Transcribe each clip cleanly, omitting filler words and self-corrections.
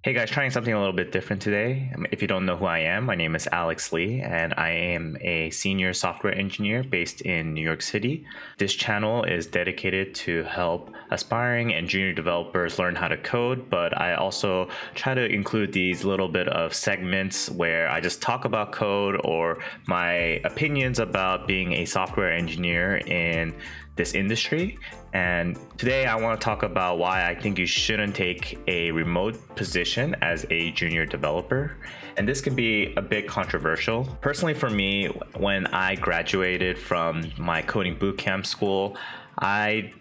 Hey guys, trying something a little bit different today. If you don't know who I am, my name is Alex Lee, and I am a senior software engineer based in New York City. This channel is dedicated to help aspiring and junior developers learn how to code, but I also try to include these little bit of segments where I just talk about code or my opinions about being a software engineer in this industry. And today I want to talk about why I think you shouldn't take a remote position as a junior developer. And this can be a bit controversial. Personally, for me, when I graduated from my coding bootcamp school, I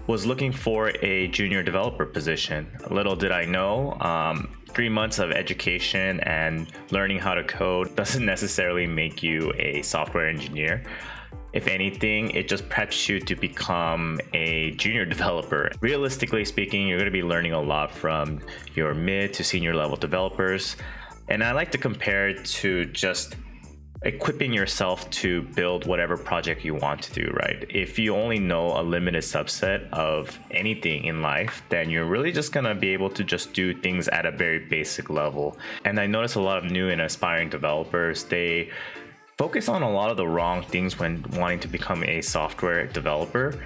was looking for a junior developer position. Little did I know, 3 months of education and learning how to code doesn't necessarily make you a software engineer. If anything, it just preps you to become a junior developer. Realistically speaking, you're going to be learning a lot from your mid to senior level developers. And I like to compare it to just equipping yourself to build whatever project you want to do, right? If you only know a limited subset of anything in life, then you're really just gonna be able to just do things at a very basic level. And I notice a lot of new and aspiring developers, they focus on a lot of the wrong things when wanting to become a software developer.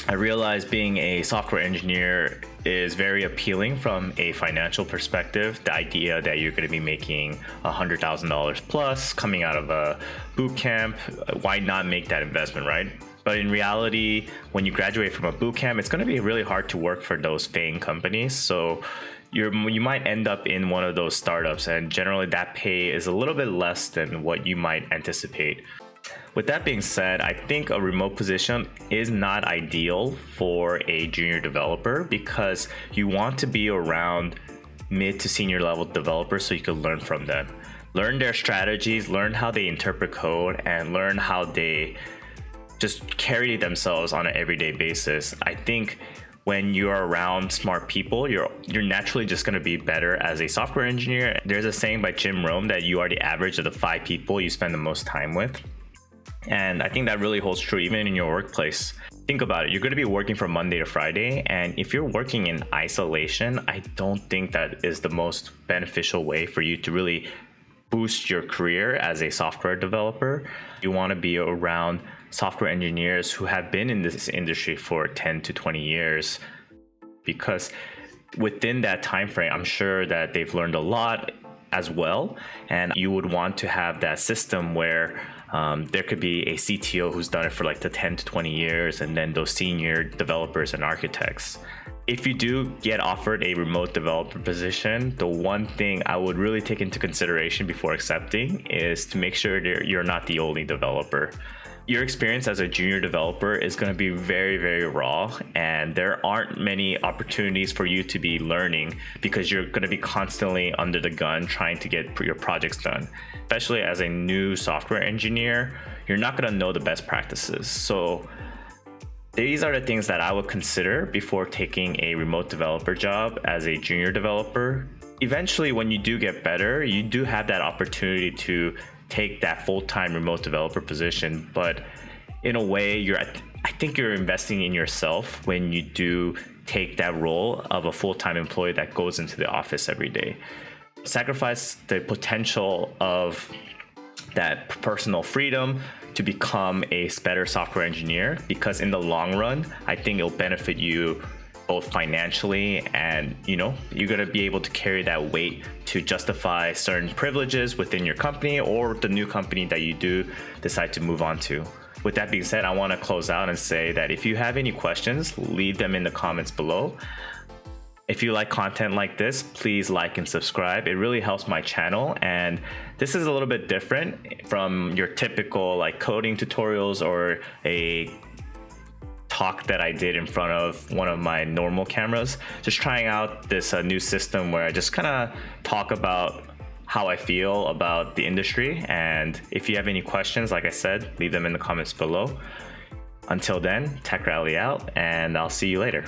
I realize being a software engineer is very appealing from a financial perspective. The idea that you're going to be making $100,000 plus coming out of a boot camp, why not make that investment, right? But in reality, when you graduate from a boot camp, it's going to be really hard to work for those paying companies. So you might end up in one of those startups, and generally that pay is a little bit less than what you might anticipate. With that being said, I think a remote position is not ideal for a junior developer because you want to be around mid to senior level developers so you can learn from them. Learn their strategies, learn how they interpret code, and learn how they just carry themselves on an everyday basis. I think when you're around smart people, you're naturally just going to be better as a software engineer. There's a saying by Jim Rome that you are the average of the 5 people you spend the most time with. And I think that really holds true even in your workplace. Think about it. You're going to be working from Monday to Friday. And if you're working in isolation, I don't think that is the most beneficial way for you to really boost your career as a software developer. You want to be around software engineers who have been in this industry for 10 to 20 years, because within that time frame, I'm sure that they've learned a lot as well. And you would want to have that system where there could be a CTO who's done it for like the 10 to 20 years, and then those senior developers and architects. If you do get offered a remote developer position, the one thing I would really take into consideration before accepting is to make sure that you're not the only developer. Your experience as a junior developer is going to be very, very raw, and there aren't many opportunities for you to be learning because you're going to be constantly under the gun trying to get your projects done. Especially as a new software engineer, you're not going to know the best practices. So these are the things that I would consider before taking a remote developer job as a junior developer. Eventually, when you do get better, you do have that opportunity to take that full-time remote developer position. But in a way, I think you're investing in yourself when you do take that role of a full-time employee that goes into the office every day. Sacrifice the potential of that personal freedom to become a better software engineer, because in the long run, I think it'll benefit you both financially, and you're going to be able to carry that weight to justify certain privileges within your company or the new company that you do decide to move on to. With that being said, I want to close out and say that if you have any questions, leave them in the comments below. If you like content like this, please like and subscribe. It really helps my channel, and this is a little bit different from your typical like coding tutorials or a talk that I did in front of one of my normal cameras. Just trying out this new system where I just kind of talk about how I feel about the industry. And if you have any questions, like I said, leave them in the comments below. Until then, Techrally out, and I'll see you later.